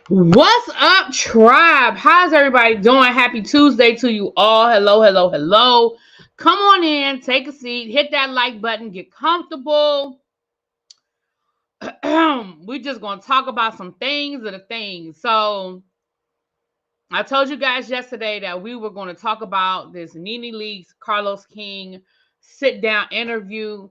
What's up, tribe? How's everybody doing? Happy Tuesday to you all. Hello, hello, hello. Come on in, take a seat, hit that like button, get comfortable. We're just going to talk about some things of the things. So, I told you guys yesterday that we were going to talk about this NeNe Leakes, Carlos King sit down interview.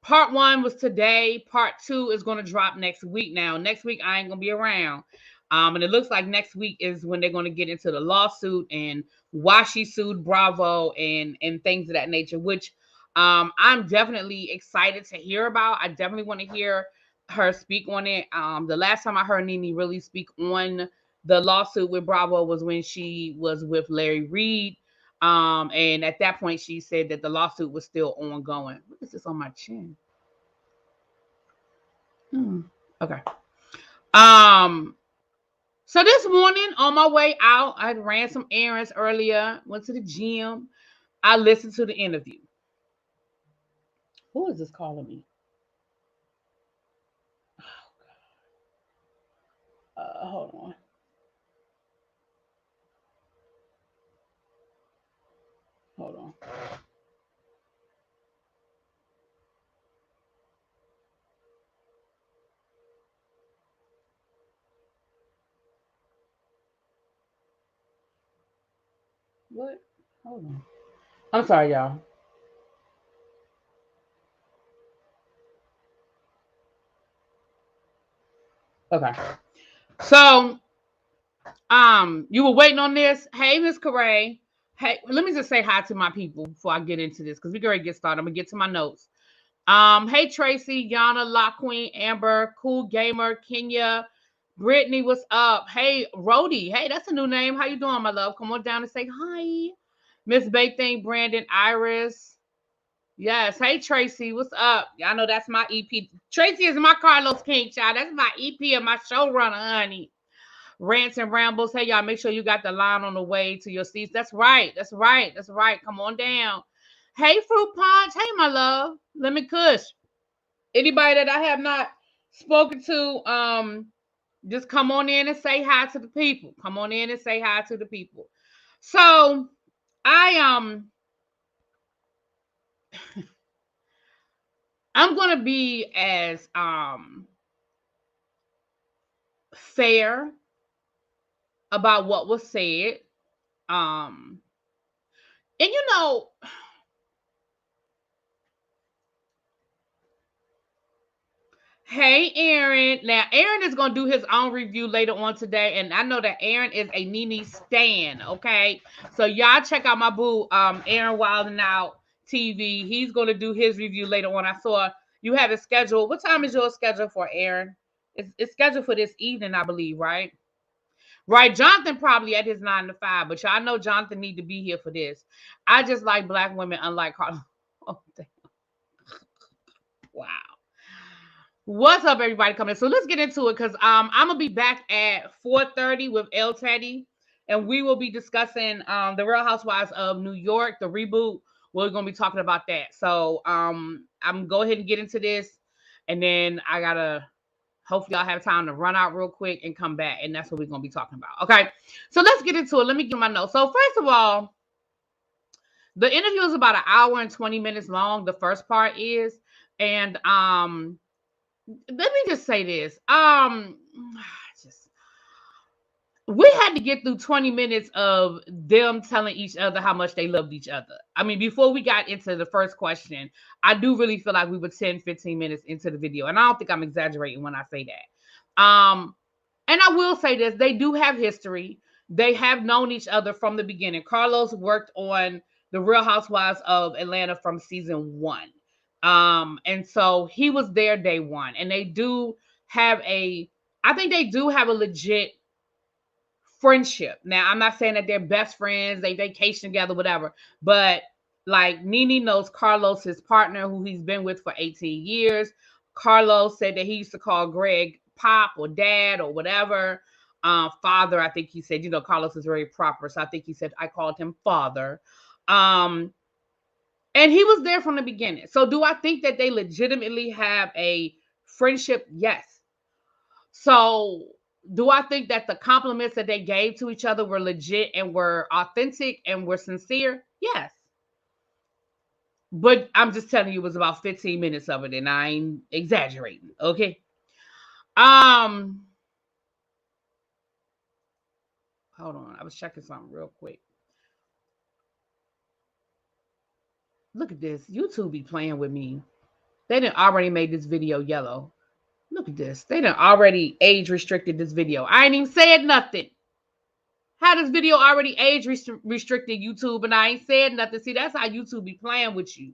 Part 1 was today. Part 2 is going to drop next week. Now, next week I ain't going to be around. And it looks like next week is when they're going to get into the lawsuit and why she sued Bravo and things of that nature, which I'm definitely excited to hear about. I definitely want to hear her speak on it. The last time I heard NeNe really speak on the lawsuit with Bravo was when she was with Larry Reed. And at that point, she said that the lawsuit was still ongoing. What is this on my chin? Okay. So this morning on my way out, I ran some errands earlier, went to the gym. I listened to the interview. Who is this calling me? Hold on. Hold on. What? Hold on. I'm sorry, y'all. Okay. So, you were waiting on this. Hey, Miss Corray. Hey, let me just say hi to my people before I get into this because we're going to get started. I'm going to get to my notes. Hey, Tracy, Yana, Lock Queen, Amber, Cool Gamer, Kenya, Brittany, what's up? Hey, Rhodey. Hey, that's a new name. How you doing, my love? Come on down and say hi. Miss Baything, Brandon, Iris. Yes. Hey, Tracy, what's up? Y'all know that's my EP. Tracy is my Carlos King child. That's my EP and my showrunner, honey. Rants and rambles. Hey, y'all, make sure you got the line on the way to your seats. That's right. That's right. That's right. Come on down. Hey, Fruit Punch. Hey, my love. Lemon Kush. Anybody that I have not spoken to, just come on in and say hi to the people. Come on in and say hi to the people. So I'm gonna be as fair about what was said. And hey, Aaron. Now, Aaron is going to do his own review later on today. And I know that Aaron is a NeNe stan, okay? So, y'all check out my boo, Aaron Wildin' Out TV. He's going to do his review later on. I saw you have it scheduled. What time is your schedule for, Aaron? It's scheduled for this evening, I believe, right? Right, Jonathan probably at his 9 to 5, but y'all know Jonathan need to be here for this. I just like black women, unlike Carla. Oh, wow. What's up, everybody coming in? So let's get into it because I'm gonna be back at 4:30 with El Teddy, and we will be discussing the Real Housewives of New York, the reboot. We're gonna be talking about that. So I'm gonna go ahead and get into this, and then I gotta hopefully I'll have time to run out real quick and come back, and that's what we're gonna be talking about. Okay, so let's get into it. Let me get my notes. So first of all, the interview is about an hour and 20 minutes long. The first part is, and let me just say this. We had to get through 20 minutes of them telling each other how much they loved each other. I mean, before we got into the first question, I do really feel like we were 10, 15 minutes into the video. And I don't think I'm exaggerating when I say that. And I will say this, they do have history. They have known each other from the beginning. Carlos worked on the Real Housewives of Atlanta from season 1. And so he was there day one, and I think they do have a legit friendship. Now, I'm not saying that they're best friends, they vacation together, whatever, but like NeNe knows Carlos, his partner, who he's been with for 18 years. Carlos said that he used to call Gregg Pop or Dad or whatever. Father, I think he said, Carlos is very proper. So I think he said, I called him father. And he was there from the beginning. So do I think that they legitimately have a friendship? Yes. So Do I think that the compliments that they gave to each other were legit and were authentic and were sincere? Yes. But I'm just telling you, it was about 15 minutes of it, and I ain't exaggerating. Okay. Um, Hold on. I was checking something real quick. Look at this. YouTube be playing with me. They done already made this video yellow. Look at this. They done already age restricted this video. I ain't even said nothing. How this video already age restricted YouTube and I ain't said nothing? See, that's how YouTube be playing with you.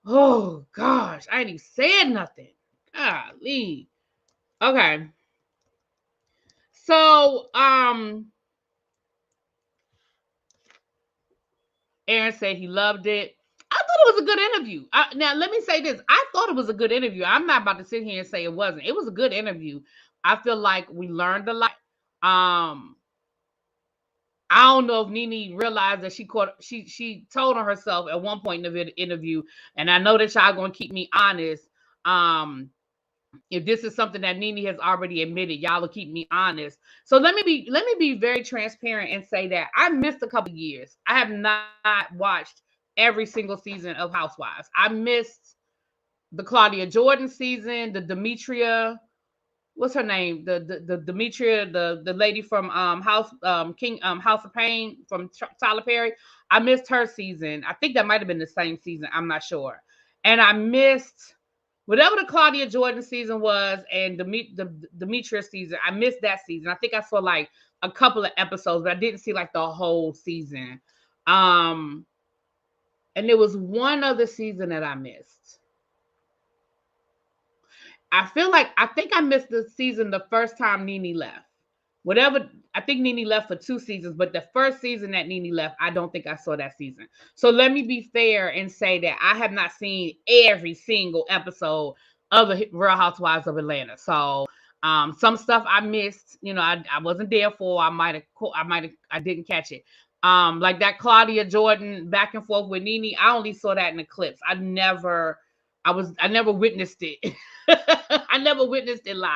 Oh gosh, I ain't even said nothing. Golly. Okay. So, Aaron said he loved it. I thought it was a good interview. Now, let me say this. I thought it was a good interview. I'm not about to sit here and say it wasn't. It was a good interview. I feel like we learned a lot. I don't know if NeNe realized that she told on herself at one point in the interview, and I know that y'all gonna keep me honest. If this is something that NeNe has already admitted, y'all will keep me honest. So let me be very transparent and say that I missed a couple years. I have not watched every single season of Housewives. I missed the Claudia Jordan season, the Demetria, what's her name? The Demetria, the lady from House of Pain from Tyler Perry. I missed her season. I think that might have been the same season. I'm not sure. And I missed whatever the Claudia Jordan season was and the Demetria season. I missed that season. I think I saw like a couple of episodes, but I didn't see like the whole season. And there was one other season that I missed. I think I missed the season the first time NeNe left. Whatever, I think NeNe left for 2 seasons, but the first season that NeNe left, I don't think I saw that season. So let me be fair and say that I have not seen every single episode of the Real Housewives of Atlanta. So some stuff I missed, I wasn't there for. I didn't catch it. Like that Claudia Jordan back and forth with NeNe, I only saw that in the clips. I never witnessed it. I never witnessed it live.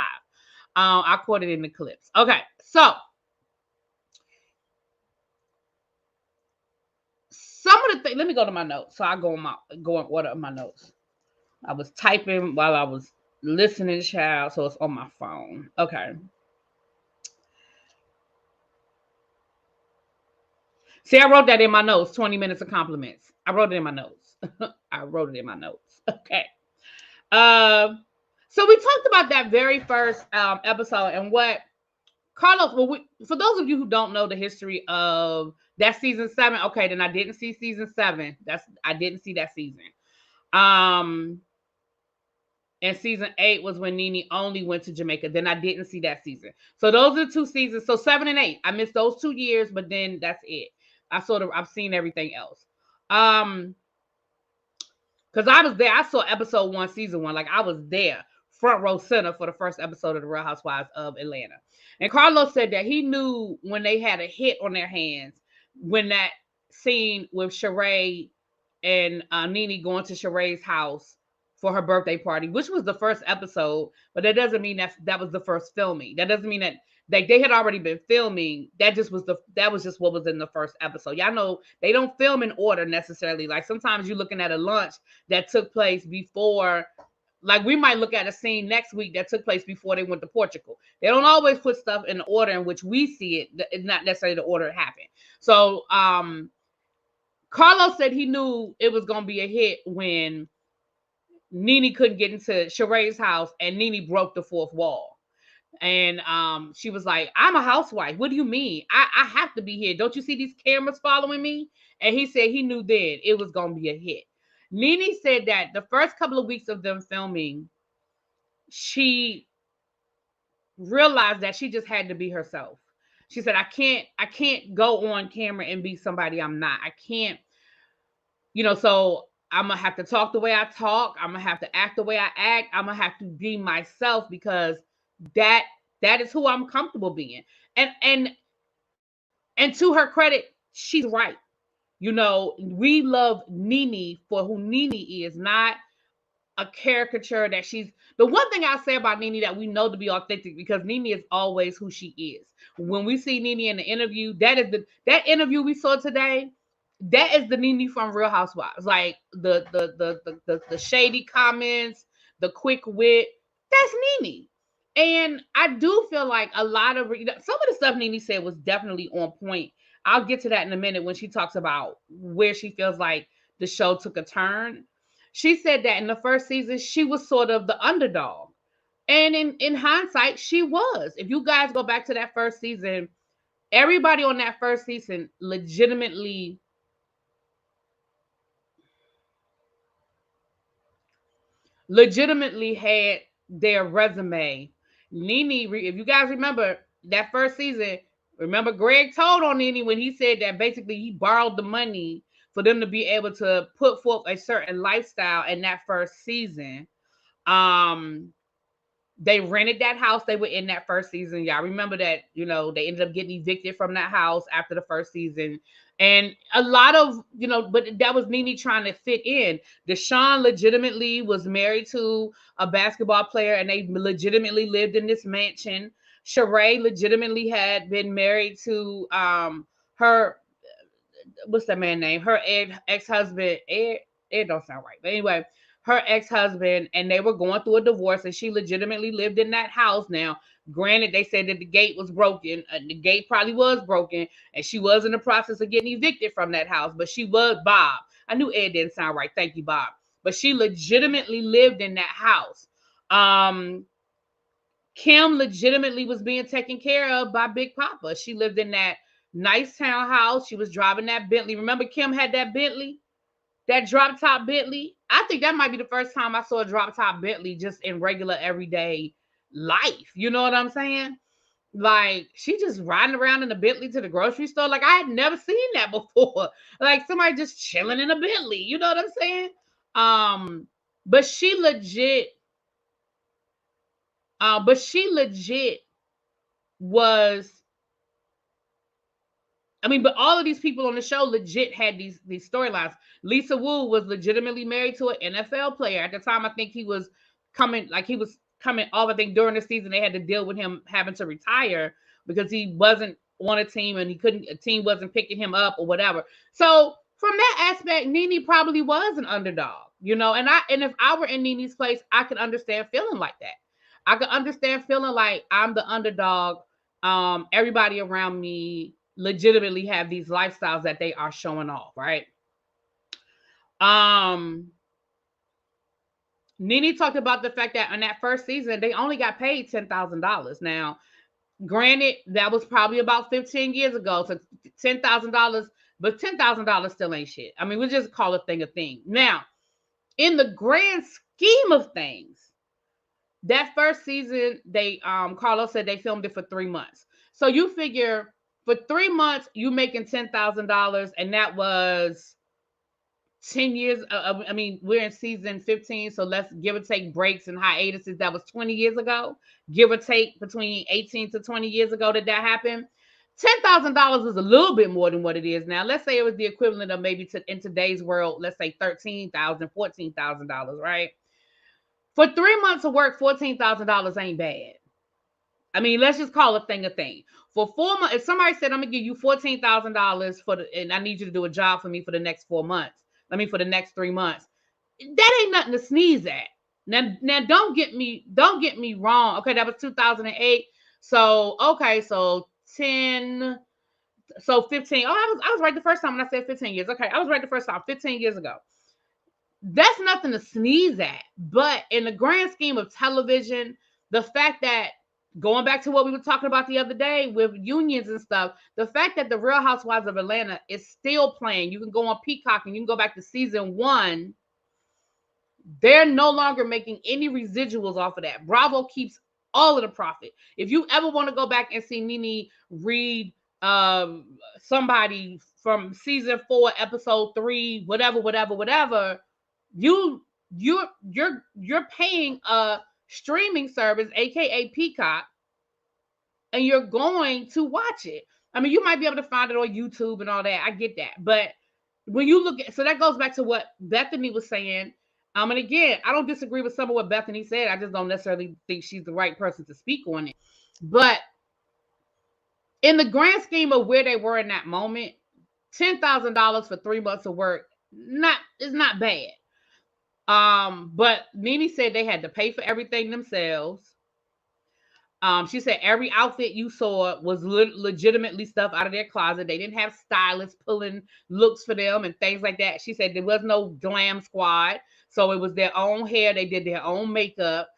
I caught it in the clips. Okay, so some of the things. Let me go to my notes. So I go in order of my notes. I was typing while I was listening, child. So it's on my phone. Okay. See, I wrote that in my notes. 20 minutes of compliments. I wrote it in my notes. Okay. So we talked about that very first episode and what Carlos. Well, for those of you who don't know the history of that season 7, okay, then I didn't see season 7. I didn't see that season. And season 8 was when NeNe only went to Jamaica. Then I didn't see that season. So those are the 2 seasons. So 7 and 8, I missed those 2 years, but then that's it. I've seen everything else. Because I was there. I saw episode 1, season 1. Like I was there, front row center for the first episode of the Real Housewives of Atlanta. And Carlos said that he knew when they had a hit on their hands when that scene with Sheree and NeNe going to Sheree's house for her birthday party, which was the first episode, but that doesn't mean that was the first filming. That doesn't mean that they had already been filming. That was just what was in the first episode. Y'all know they don't film in order necessarily. Like sometimes you're looking at a lunch that took place before. Like we might look at a scene next week that took place before they went to Portugal. They don't always put stuff in the order in which we see it. It's not necessarily the order it happened. So Carlos said he knew it was going to be a hit when NeNe couldn't get into Sheree's house and NeNe broke the fourth wall. And she was like, I'm a housewife. What do you mean? I have to be here. Don't you see these cameras following me? And he said he knew then it was going to be a hit. NeNe said that the first couple of weeks of them filming, she realized that she just had to be herself. She said, I can't go on camera and be somebody I'm not. I can't, so I'm going to have to talk the way I talk. I'm going to have to act the way I act. I'm going to have to be myself because that is who I'm comfortable being. And to her credit, she's right. We love NeNe for who NeNe is, not a caricature that she's. The one thing I'll say about NeNe that we know to be authentic, because NeNe is always who she is. When we see NeNe in the interview, that interview we saw today, that is the NeNe from Real Housewives. Like the shady comments, the quick wit, that's NeNe. And I do feel like a lot of some of the stuff NeNe said was definitely on point. I'll get to that in a minute when she talks about where she feels like the show took a turn. She said that in the first season, she was sort of the underdog. And in hindsight, she was. If you guys go back to that first season, everybody on that first season legitimately had their resume. NeNe, if you guys remember that first season, remember Gregg told on NeNe when he said that basically he borrowed the money for them to be able to put forth a certain lifestyle in that first season. They rented that house they were in that first season. Y'all remember that, they ended up getting evicted from that house after the first season. And a lot of, but that was NeNe trying to fit in. Deshaun legitimately was married to a basketball player and they legitimately lived in this mansion. Sheree legitimately had been married to her, what's that man's name? Her ex-husband, Ed don't sound right. But anyway, her ex-husband, and they were going through a divorce, and she legitimately lived in that house. Now, granted, they said that the gate was broken. The gate probably was broken, and she was in the process of getting evicted from that house, but she was Bob. I knew Ed didn't sound right. Thank you, Bob. But she legitimately lived in that house. Kim legitimately was being taken care of by Big Papa. She lived in that nice townhouse. She was driving that Bentley. Remember Kim had that Bentley? That drop top Bentley, I think that might be the first time I saw a drop top Bentley just in regular everyday life. You know what I'm saying? Like, she just riding around in a Bentley to the grocery store. Like, I had never seen that before. Like, somebody just chilling in a Bentley. You know what I'm saying? But she legit was. But all of these people on the show legit had these storylines. Lisa Wu was legitimately married to an NFL player. At the time, I think he was coming off. I think during the season, they had to deal with him having to retire because he wasn't on a team and a team wasn't picking him up or whatever. So from that aspect, NeNe probably was an underdog, and if I were in NeNe's place, I could understand feeling like that. I could understand feeling like I'm the underdog. Everybody around me legitimately have these lifestyles that they are showing off, right? NeNe talked about the fact that in that first season, they only got paid $10,000. Now, granted, that was probably about 15 years ago, so $10,000, but $10,000 still ain't shit. We just call a thing a thing. Now, in the grand scheme of things, that first season, Carlos said they filmed it for 3 months. So you figure for 3 months, you making $10,000, and that was 10 years. We're in season 15, so let's give or take breaks and hiatuses. That was 20 years ago, give or take between 18 to 20 years ago that happened. $10,000 is a little bit more than what it is now. Let's say it was the equivalent of maybe in today's world, let's say $13,000, $14,000, right? For 3 months of work, $14,000 ain't bad. Let's just call a thing a thing. For 4 months, if somebody said, I'm going to give you $14,000 and I need you to do a job for me for the next 4 months, for the next 3 months, that ain't nothing to sneeze at. Now don't get me wrong. Okay, that was 2008. So, okay, so 10, so 15. Oh, I was right the first time when I said 15 years. Okay, I was right the first time, 15 years ago. That's nothing to sneeze at. But in the grand scheme of television, the fact that, going back to what we were talking about the other day with unions and stuff, the fact that the Real Housewives of Atlanta is still playing, you can go on Peacock and you can go back to season 1. They're no longer making any residuals off of that. Bravo keeps all of the profit. If you ever want to go back and see NeNe read somebody from season 4, episode 3, whatever, you're paying a streaming service, aka Peacock, and you're going to watch it. You might be able to find it on YouTube and all that. I get that. But when you look at, so that goes back to what Bethany was saying And again, I don't disagree with some of what Bethany said. I just don't necessarily think she's the right person to speak on it. But in the grand scheme of where they were in that moment, $10,000 for 3 months of work is not bad. But NeNe said they had to pay for everything themselves. She said every outfit you saw was legitimately stuff out of their closet. They didn't have stylists pulling looks for them and things like that. She said there was no glam squad, so it was their own hair. They did their own makeup.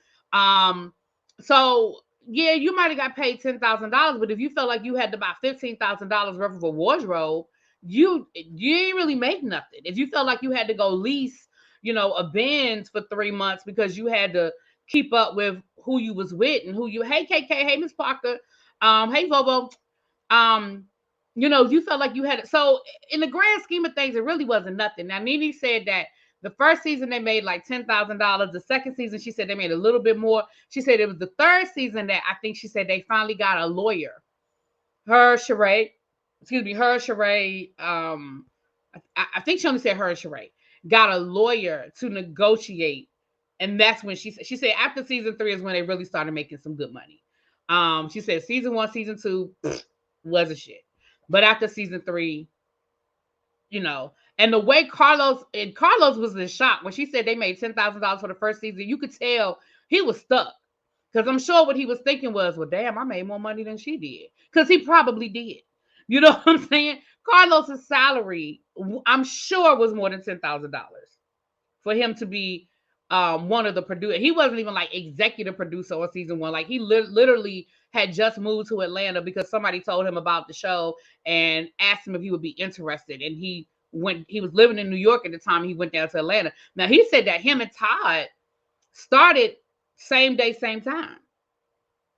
So yeah, you might have got paid $10,000, but if you felt like you had to buy $15,000 worth of a wardrobe, you didn't really make nothing. If you felt like you had to go lease, a Benz for 3 months because you had to keep up with who you was with and who you, hey KK, hey Miss Parker, hey Bobo, you felt like you had it. So in the grand scheme of things, it really wasn't nothing. Now NeNe said that the first season they made like $10,000. The second season, she said they made a little bit more. She said it was the third season that I think she said they finally got a lawyer. Her Sheree. I think she only said her and Sheree got a lawyer to negotiate. And that's when she said after season 3 is when they really started making some good money. She said season 1, season 2 was a shit. But after season 3, and the way Carlos was in shock when she said they made $10,000 for the first season, you could tell he was stuck. Because I'm sure what he was thinking was, well, damn, I made more money than she did. Because he probably did. You know what I'm saying? Carlos's salary, I'm sure, was more than $10,000 for him to be one of the producers. He wasn't even like executive producer on season 1. Like he literally had just moved to Atlanta because somebody told him about the show and asked him if he would be interested. And he was living in New York at the time. He went down to Atlanta. Now he said that him and Todd started same day, same time.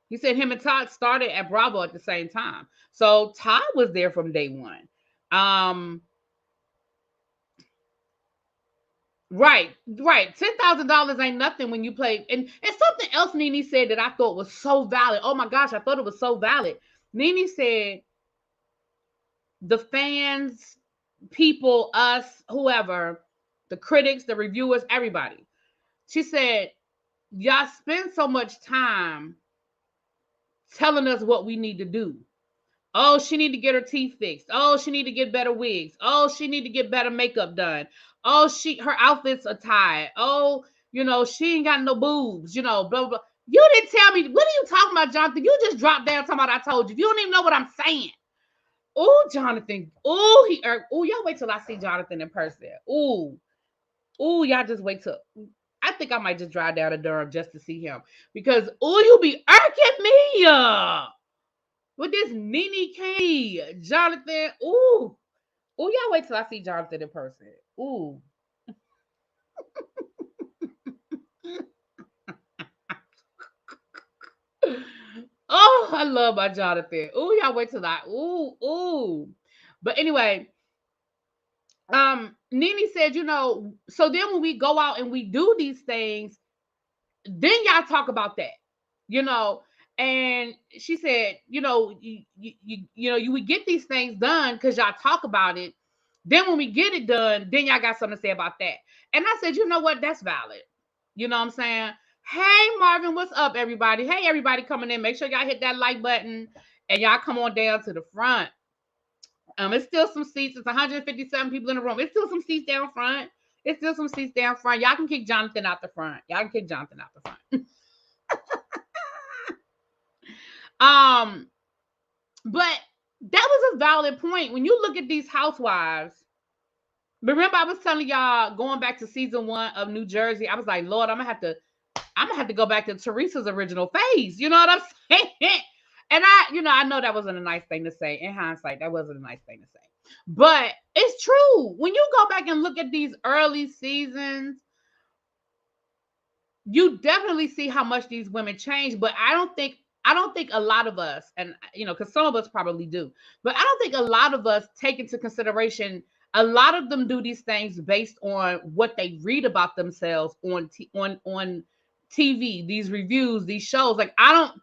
He said him and Todd started at Bravo at the same time. So Todd was there from day one. Right. $10,000 ain't nothing when you play. And something else NeNe said that I thought was so valid. Oh my gosh, I thought it was so valid. NeNe said the fans, people, us, whoever, the critics, the reviewers, everybody. She said, y'all spend so much time telling us what we need to do. Oh, she need to get her teeth fixed. Oh, she need to get better wigs. Oh, she need to get better makeup done. Oh, her outfits are tied. Oh, she ain't got no boobs, blah, blah. You didn't tell me. What are you talking about, Jonathan? You just dropped down talking about I told you. You don't even know what I'm saying. Oh, Jonathan. Oh, y'all wait till I see Jonathan in person. Oh, y'all just wait till. I think I might just drive down to Durham just to see him. Because, you be irking me with this NeNe K, Jonathan. Y'all wait till I see Jonathan in person. I love my Jonathan. Y'all wait till But anyway, NeNe said, so then when we go out and we do these things, then y'all talk about that, and she said, you would get these things done because y'all talk about it. Then when we get it done, then y'all got something to say about that. And I said, you know what? That's valid. You know what I'm saying? Hey, Marvin, what's up, everybody? Hey, everybody coming in. Make sure y'all hit that like button and y'all come on down to the front. It's still some seats. It's 157 people in the room. It's still some seats down front. Y'all can kick Jonathan out the front. But that was a valid point. When you look at these housewives, remember I was telling y'all going back to season 1 of New Jersey, I was like, Lord, I'm gonna have to go back to Teresa's original phase. You know what I'm saying? And I know that wasn't a nice thing to say. In hindsight, that wasn't a nice thing to say. But it's true. When you go back and look at these early seasons, you definitely see how much these women change. But I don't think a lot of us, and because some of us probably do, but I don't think a lot of us take into consideration. A lot of them do these things based on what they read about themselves on TV, these reviews, these shows. Like I don't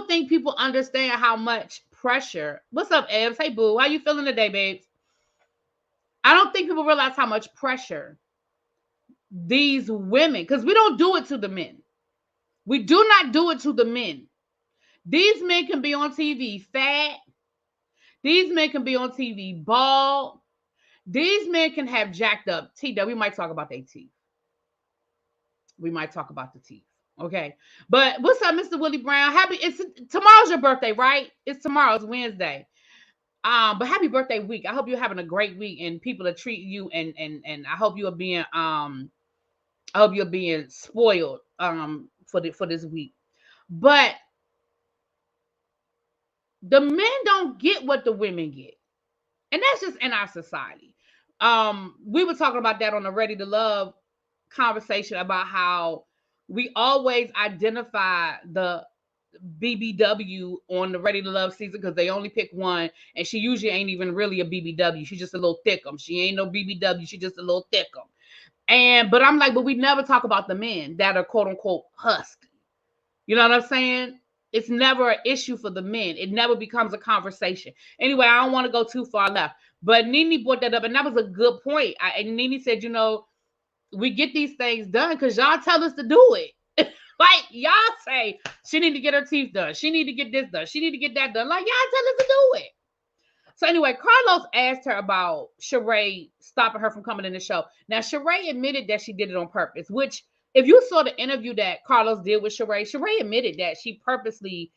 think people understand how much pressure. What's up, Evs? Hey, boo. How you feeling today, babes? I don't think people realize how much pressure these women, because we don't do it to the men. We do not do it to the men. These men can be on TV fat. These men can be on TV bald. These men can have jacked up teeth. We might talk about their teeth. We might talk about the teeth. Okay. But what's up, Mr. Willie Brown? Tomorrow's your birthday, right? It's tomorrow's Wednesday. But happy birthday week. I hope you're having a great week and people are treating you and I hope you're being spoiled for this week. But the men don't get what the women get. And that's just in our society. We were talking about that on the Ready to Love conversation about how we always identify the BBW on the Ready to Love season because they only pick one, and she usually ain't even really a BBW. She's just a little thickum. She ain't no BBW. She's just a little thickum. But I'm like, but we never talk about the men that are quote unquote husky. You know what I'm saying? It's never an issue for the men. It never becomes a conversation. Anyway, I don't want to go too far left. But NeNe brought that up, and that was a good point. And NeNe said, we get these things done because y'all tell us to do it. Like, y'all say, she need to get her teeth done. She need to get this done. She need to get that done. Like, y'all tell us to do it. So anyway, Carlos asked her about Sheree stopping her from coming in the show. Now, Sheree admitted that she did it on purpose, which if you saw the interview that Carlos did with Sheree admitted that she purposely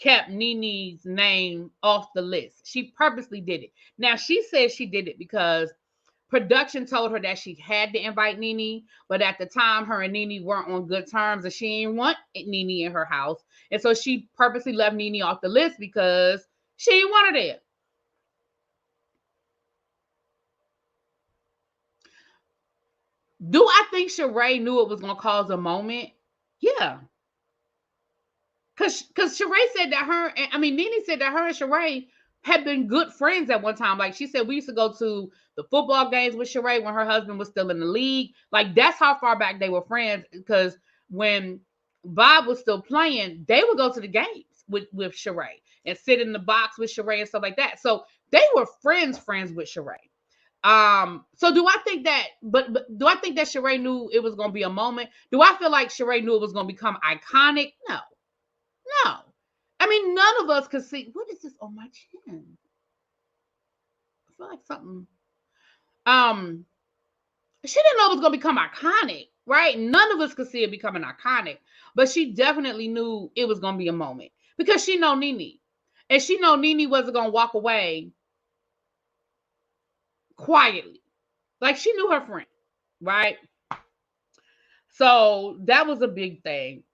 kept NeNe's name off the list. She purposely did it. Now, she says she did it because production told her that she had to invite NeNe, but at the time, her and NeNe weren't on good terms, and she didn't want NeNe in her house. And so she purposely left NeNe off the list because she didn't want her there. Do I think Sheree knew it was going to cause a moment? Yeah. Because Sheree said that NeNe said that her and Sheree had been good friends at one time. Like she said, we used to go to the football games with Sheree when her husband was still in the league. Like that's how far back they were friends. Because when Bob was still playing, they would go to the games with Sheree and sit in the box with Sheree and stuff like that. So they were friends with Sheree. So do I think that, but do I think that Sheree knew it was going to be a moment? Do I feel like Sheree knew it was going to become iconic? No. I mean, none of us could see. What is this on my chin? I feel like something. She didn't know it was going to become iconic, right? None of us could see it becoming iconic, but she definitely knew it was going to be a moment because she know NeNe, and she know NeNe wasn't going to walk away quietly. Like she knew her friend, right? So that was a big thing.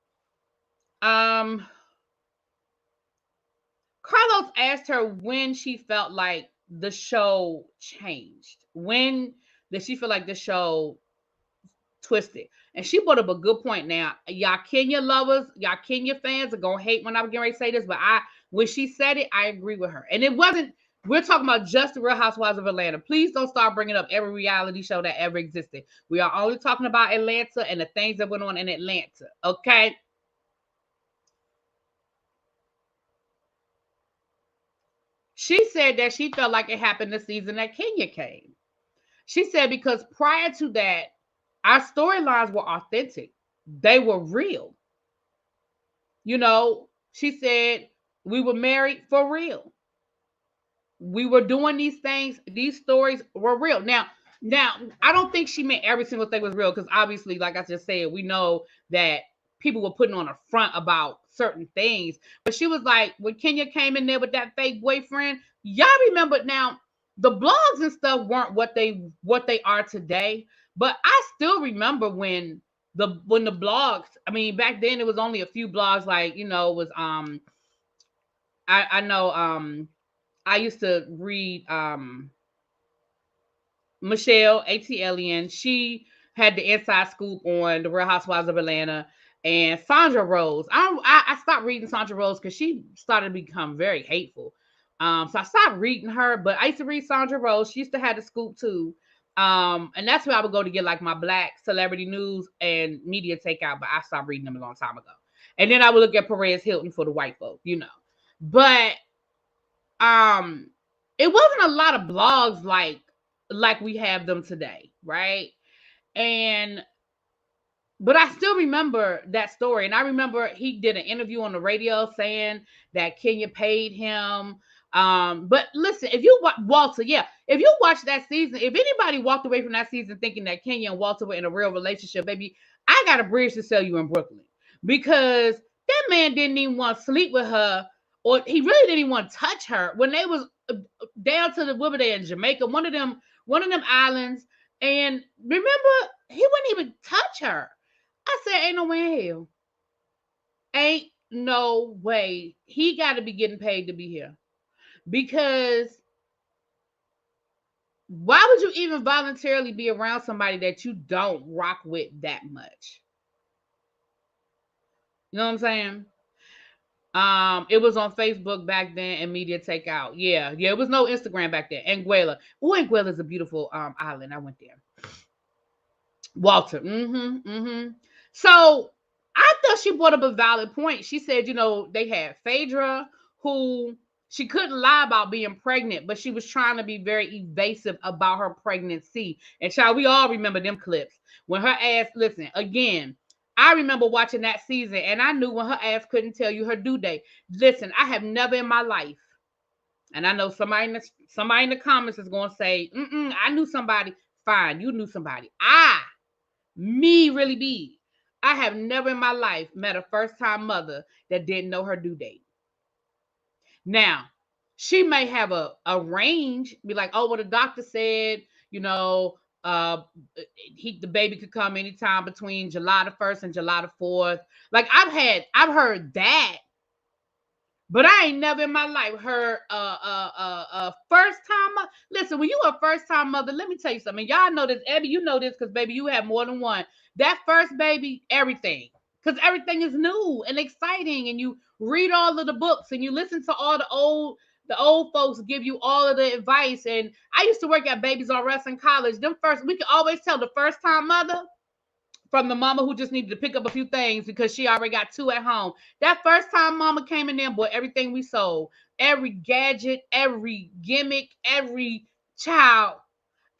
Carlos asked her when she felt like the show changed. When did she feel like the show twisted? And she brought up a good point. Now, y'all Kenya lovers, y'all Kenya fans are gonna hate when I'm getting ready to say this, but when she said it, I agree with her. And it wasn't. We're talking about just the Real Housewives of Atlanta. Please don't start bringing up every reality show that ever existed. We are only talking about Atlanta and the things that went on in Atlanta. Okay. She said that she felt like it happened the season that Kenya came. She said because prior to that, our storylines were authentic. They were real. She said we were married for real. We were doing these things. These stories were real. Now, I don't think she meant every single thing was real because obviously, like I just said, we know that people were putting on a front about certain things. But she was like, when Kenya came in there with that fake boyfriend, y'all remember now, the blogs and stuff weren't what they are today. But I still remember when the blogs, I mean, back then it was only a few blogs, like, it was I know I used to read Michelle A.T. She had the inside scoop on the Real Housewives of Atlanta. And Sandra Rose. I stopped reading Sandra Rose because she started to become very hateful. So I stopped reading her, but I used to read Sandra Rose. She used to have the scoop too. And that's where I would go to get like my Black celebrity news and media takeout, but I stopped reading them a long time ago. And then I would look at Perez Hilton for the white folk, But it wasn't a lot of blogs like we have them today, right? And But I still remember that story. And I remember he did an interview on the radio saying that Kenya paid him. But listen, if you Walter, yeah, if you watch that season, if anybody walked away from that season thinking that Kenya and Walter were in a real relationship, baby, I got a bridge to sell you in Brooklyn, because that man didn't even want to sleep with her, or he really didn't even want to touch her when they was down to the where they in Jamaica, one of them islands. And remember, he wouldn't even touch her. I said, ain't no way in hell. Ain't no way. He got to be getting paid to be here. Because why would you even voluntarily be around somebody that you don't rock with that much? You know what I'm saying? It was on Facebook back then and media takeout. Yeah, it was no Instagram back then. Anguilla. Oh, Anguilla is a beautiful island. I went there. Walter. So I thought she brought up a valid point. She said, they had Phaedra, who she couldn't lie about being pregnant, but she was trying to be very evasive about her pregnancy. And child, we all remember them clips when her ass, listen, again, I remember watching that season and I knew when her ass couldn't tell you her due date. Listen, I have never in my life, and I know somebody in the comments is going to say, I knew somebody. Fine, you knew somebody. I have never in my life met a first-time mother that didn't know her due date. Now, she may have a range, be like, oh, well, the doctor said, the baby could come anytime between July the 1st and July the 4th. Like, I've heard that, but I ain't never in my life heard a first time. Listen, when you a first time mother, let me tell you something. Y'all know this, Abby. You know this because baby, you have more than one. That first baby, everything, because everything is new and exciting, and you read all of the books and you listen to all the old folks give you all of the advice. And I used to work at Babies R Us in college. We could always tell the first time mother from the mama who just needed to pick up a few things because she already got two at home. That first time mama came in there, boy, everything we sold, every gadget, every gimmick, every child.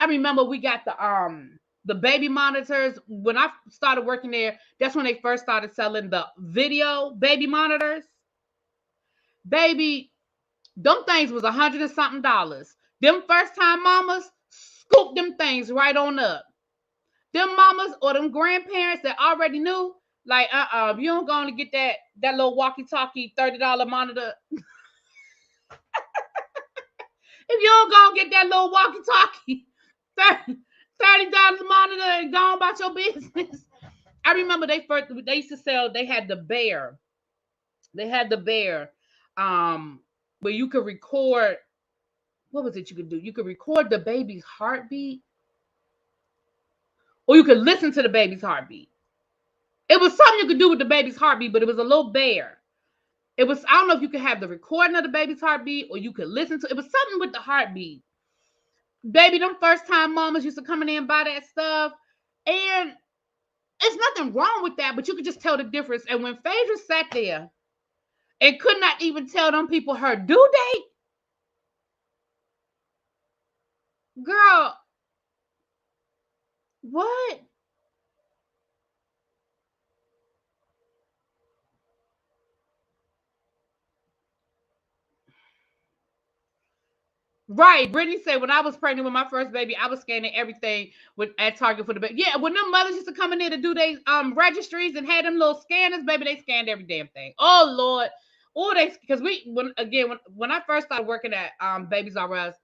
I remember we got the baby monitors. When I started working there, that's when they first started selling the video baby monitors. Baby, them things was $100 and something. Them first time mamas scooped them things right on up. Them mamas or them grandparents that already knew, like, if you don't go and get that little walkie-talkie $30 monitor, if you don't go and get that little walkie-talkie $30 monitor and go about your business. I remember they used to sell, they had the bear. Where you could record, what was it you could do? You could record the baby's heartbeat, or you could listen to the baby's heartbeat. It was something you could do with the baby's heartbeat, but it was a little bear. It was, I don't know if you could have the recording of the baby's heartbeat or you could listen to it. It was something with the heartbeat. Baby, them first time mamas used to come in there and buy that stuff. And it's nothing wrong with that, but you could just tell the difference. And when Phaedra sat there and could not even tell them people her due date, girl, what? Right. Brittany said, when I was pregnant with my first baby, I was scanning everything at Target for the baby. Yeah, when them mothers used to come in there to do their registries and had them little scanners, baby, they scanned every damn thing. Oh Lord. Oh, because when I first started working at Babies R Us,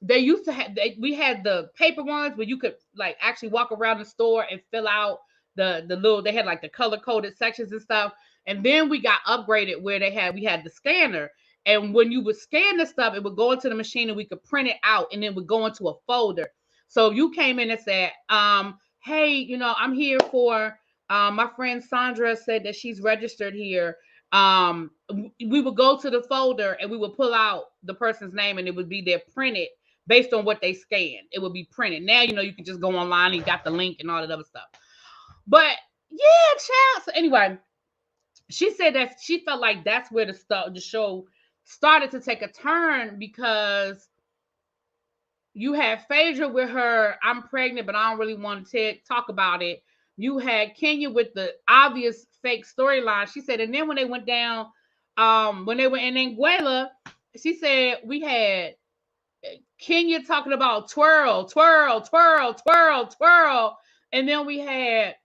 they used to have we had the paper ones where you could like actually walk around the store and fill out the little, they had like the color coded sections and stuff. And then we got upgraded where we had the scanner. And when you would scan the stuff, it would go into the machine and we could print it out and then would go into a folder. So you came in and said, hey, I'm here for my friend Sandra said that she's registered here. We would go to the folder and we would pull out the person's name and it would be there printed based on what they scanned. It would be printed. Now, you can just go online and you got the link and all that other stuff. But yeah, child. So anyway, she said that she felt like that's where the show started to take a turn, because you had Phaedra with her, I'm pregnant, but I don't really want to talk about it. You had Kenya with the obvious fake storyline. She said, and then when they went down, when they were in Anguilla, she said we had Kenya talking about twirl, twirl, twirl, twirl, twirl. And then we had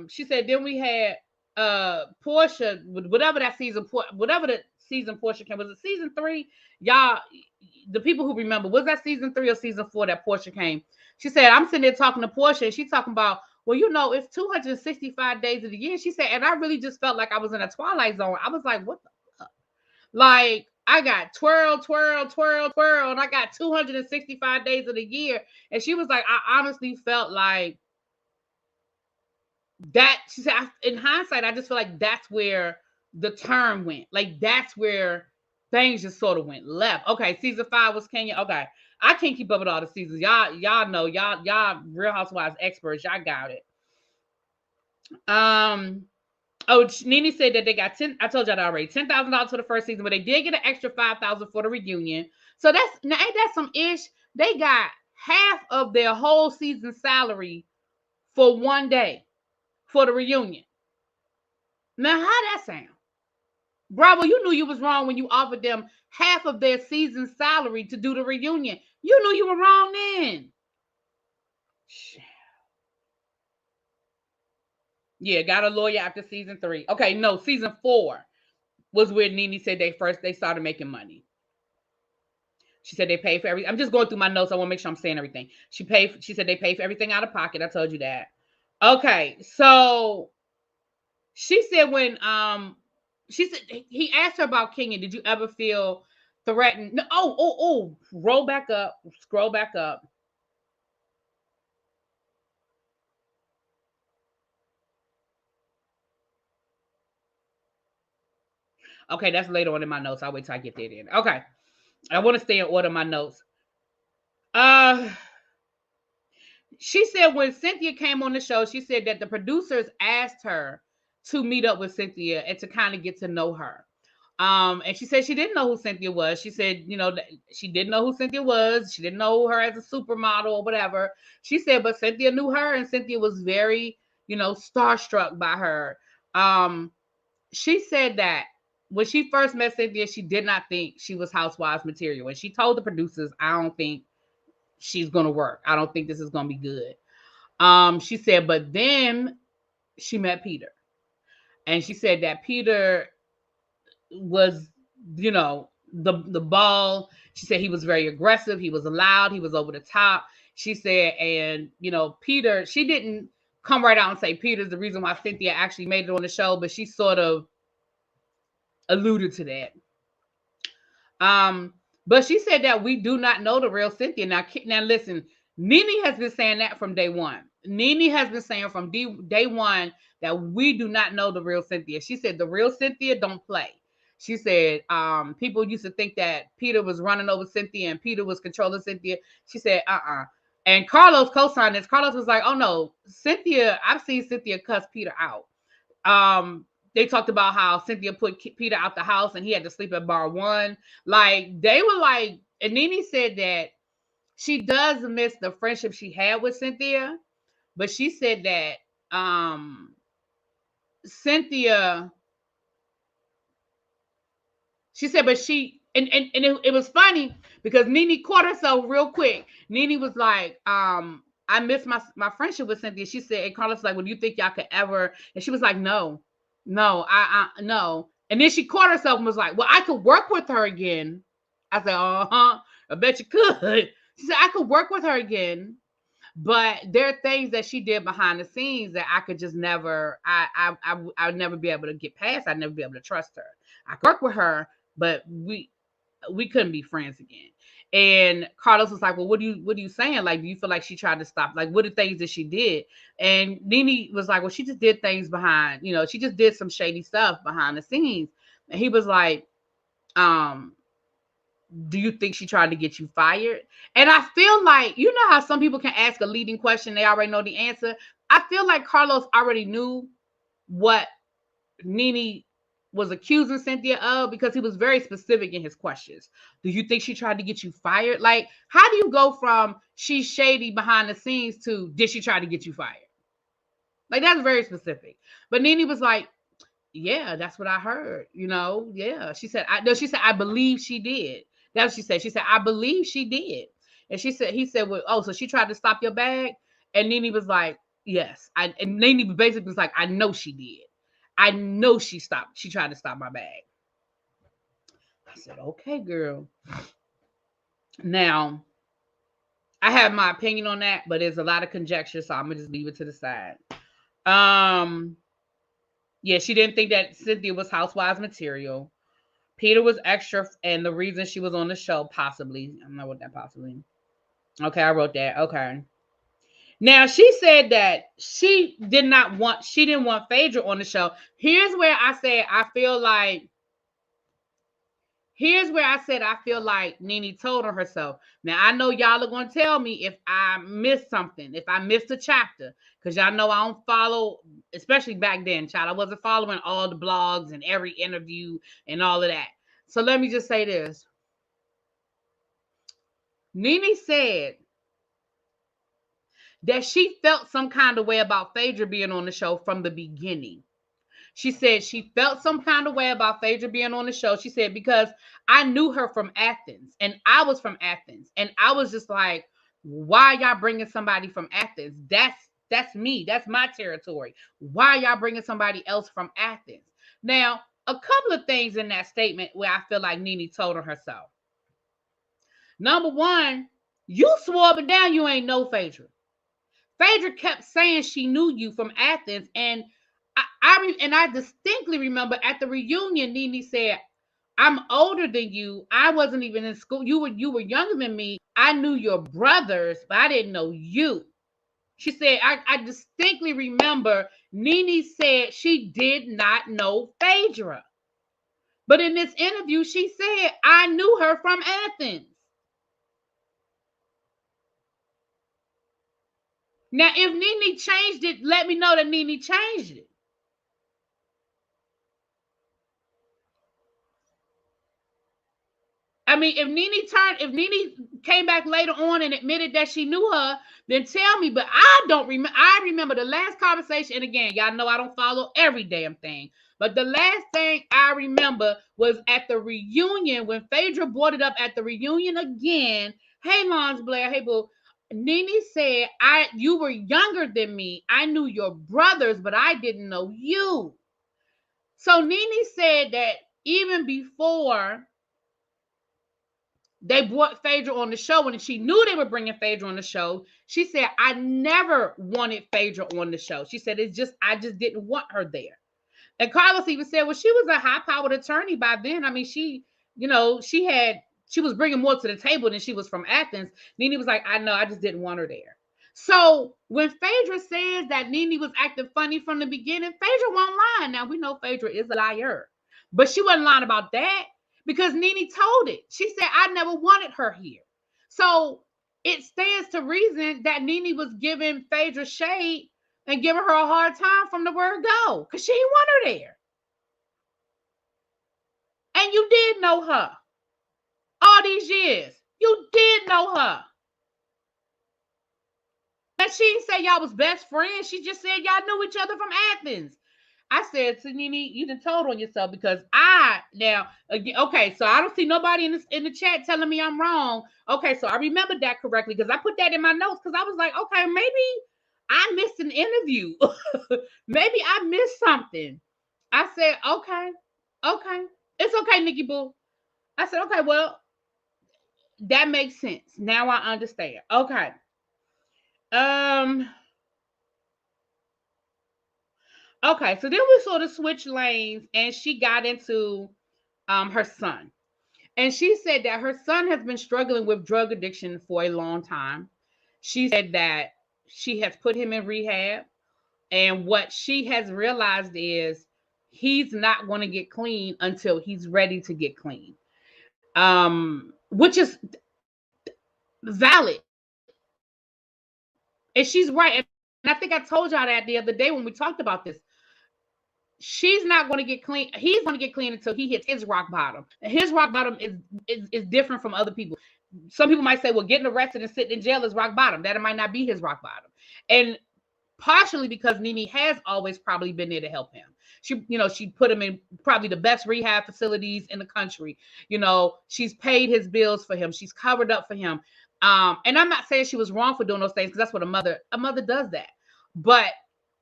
she said then we had Portia, whatever that season, whatever the season Portia came. Was it season 3? Y'all, the people who remember, was that season 3 or season 4 that Portia came? She said, I'm sitting there talking to Portia, and she's talking about, well, you know, it's 265 days of the year. She said, and I really just felt like I was in a Twilight Zone. I was like, what the fuck? Like, I got twirl, twirl, twirl, twirl, and I got 265 days of the year. And she was like, I honestly felt like that. She said, in hindsight, I just feel like that's where the term went. Like, that's where things just sort of went left. Okay, season 5 was Kenya. Okay, I can't keep up with all the seasons. Y'all know, y'all Real Housewives experts. Y'all got it. Oh, NeNe said that they got 10. I told y'all that already. $10,000 for the first season, but they did get an extra $5,000 for the reunion. So that's, now ain't that some ish? They got half of their whole season salary for one day for the reunion. Now, how that sound? Bravo, you knew you was wrong when you offered them half of their season salary to do the reunion. You knew you were wrong then. Yeah, got a lawyer after season 3. Okay, no, season 4 was where NeNe said they started making money. She said they paid for everything. I'm just going through my notes. I want to make sure I'm saying everything. She said they paid for everything out of pocket. I told you that. Okay, so she said when she said he asked her about Kenya. Did you ever feel threatened? No, roll back up, scroll back up. Okay, that's later on in my notes. I'll wait till I get there then. Okay. I want to stay in order my notes. She said when Cynthia came on the show, she said that the producers asked her to meet up with Cynthia and to kind of get to know her. And she said she didn't know who Cynthia was. She said, you know, she didn't know who Cynthia was. She didn't know her as a supermodel or whatever. She said, but Cynthia knew her, and Cynthia was very, you know, starstruck by her. She said that when she first met Cynthia, she did not think she was Housewives material. And she told the producers, I don't think she's going to work. I don't think this is going to be good. She said, but then she met Peter. And she said that Peter was, you know, the ball. She said he was very aggressive. He was loud. He was over the top. She said, and, you know, Peter, she didn't come right out and say Peter's the reason why Cynthia actually made it on the show, but she sort of alluded to that. But she said that we do not know the real Cynthia. Now listen, NeNe has been saying that from day one. NeNe has been saying from day one that we do not know the real Cynthia. She said the real Cynthia don't play. She said people used to think that Peter was running over Cynthia and Peter was controlling Cynthia. She said, And Carlos co-signed this. Carlos was like, oh no, Cynthia, I've seen Cynthia cuss Peter out. They talked about how Cynthia put Peter out the house and he had to sleep at bar 1. Like, they were like, and NeNe said that she does miss the friendship she had with Cynthia, but she said that Cynthia, she said, but she, and it was funny because NeNe caught herself real quick. NeNe was like, I miss my friendship with Cynthia. She said, and Carlos was like, well, do you think y'all could ever? And she was like, no. No. And then she caught herself and was like, well, I could work with her again. I said, I bet you could. She said, I could work with her again. But there are things that she did behind the scenes that I could just never, I'd never be able to get past. I'd never be able to trust her. I could work with her, but we couldn't be friends again. And Carlos was like, well, what are you saying? Like, do you feel like she tried to stop? Like, what are things that she did? And NeNe was like, well, she just did things behind, you know, she just did some shady stuff behind the scenes. And he was like, do you think she tried to get you fired? And I feel like, you know how some people can ask a leading question, they already know the answer. I feel like Carlos already knew what NeNe was accusing Cynthia of, because he was very specific in his questions. Do you think she tried to get you fired? Like, how do you go from she's shady behind the scenes to did she try to get you fired? Like, that's very specific. But NeNe was like, yeah, that's what I heard. Yeah. She said, I believe she did. That's what she said. She said, I believe she did. And he said, well, oh, so she tried to stop your bag? And NeNe was like, yes. And NeNe basically was like, I know she did. I know she tried to stop my bag. I said, okay, girl. Now, I have my opinion on that, but there's a lot of conjecture, so I'm gonna just leave it to the side. Yeah, she didn't think that Cynthia was housewives material. Peter was extra, and the reason she was on the show, possibly. I don't know what that possibly. Okay, I wrote that. Okay. Now, she said that she didn't want Phaedra on the show. Here's where I said I feel like NeNe told on herself. Now, I know y'all are going to tell me if I missed something, if I missed a chapter, because y'all know I don't follow, especially back then, child. I wasn't following all the blogs and every interview and all of that. So let me just say this. NeNe said that she felt some kind of way about Phaedra being on the show from the beginning. She said she felt some kind of way about Phaedra being on the show. She said, because I knew her from Athens and I was from Athens. And I was just like, why y'all bringing somebody from Athens? That's me. That's my territory. Why y'all bringing somebody else from Athens? Now, a couple of things in that statement where I feel like NeNe told on herself. Number one, you swore up and down you ain't know Phaedra. Phaedra kept saying she knew you from Athens, and I distinctly remember at the reunion, NeNe said, I'm older than you. I wasn't even in school. You were younger than me. I knew your brothers, but I didn't know you. She said, I distinctly remember NeNe said she did not know Phaedra. But in this interview, she said, I knew her from Athens. Now, if NeNe changed it, let me know that NeNe changed it. I mean, if NeNe came back later on and admitted that she knew her, then tell me. But I don't remember. I remember the last conversation. And again, y'all know I don't follow every damn thing. But the last thing I remember was at the reunion when Phaedra brought it up at the reunion again. Hey, Lons Blair. Hey, boo. NeNe said, you were younger than me. I knew your brothers, but I didn't know you. So NeNe said that even before they brought Phaedra on the show, and she knew they were bringing Phaedra on the show, she said, I never wanted Phaedra on the show. She said, I just didn't want her there. And Carlos even said, well, she was a high-powered attorney by then. I mean, she was bringing more to the table than she was from Athens. NeNe was like, I know, I just didn't want her there. So when Phaedra says that NeNe was acting funny from the beginning, Phaedra won't lie. Now, we know Phaedra is a liar, but she wasn't lying about that because NeNe told it. She said, I never wanted her here. So it stands to reason that NeNe was giving Phaedra shade and giving her a hard time from the word go because she didn't want her there. And you did know her. All these years, you did know her. And she didn't say y'all was best friends. She just said y'all knew each other from Athens. I said to NeNe, you done told on yourself because okay, so I don't see nobody in the chat telling me I'm wrong. Okay, so I remembered that correctly because I put that in my notes because I was like, okay, maybe I missed an interview. Maybe I missed something. I said, okay. It's okay, Nikki Boo. I said, okay, well, that makes sense. Now I understand. Okay. Okay, so then we sort of switched lanes and she got into her son. And she said that her son has been struggling with drug addiction for a long time. She said that she has put him in rehab. And what she has realized is he's not going to get clean until he's ready to get clean. Which is valid. And she's right. And I think I told y'all that the other day when we talked about this. She's not going to get clean. He's going to get clean until he hits his rock bottom. And his rock bottom is different from other people. Some people might say, well, getting arrested and sitting in jail is rock bottom. That might not be his rock bottom. And partially because NeNe has always probably been there to help him. She put him in probably the best rehab facilities in the country. She's paid his bills for him. She's covered up for him. And I'm not saying she was wrong for doing those things, because that's what a mother does that. But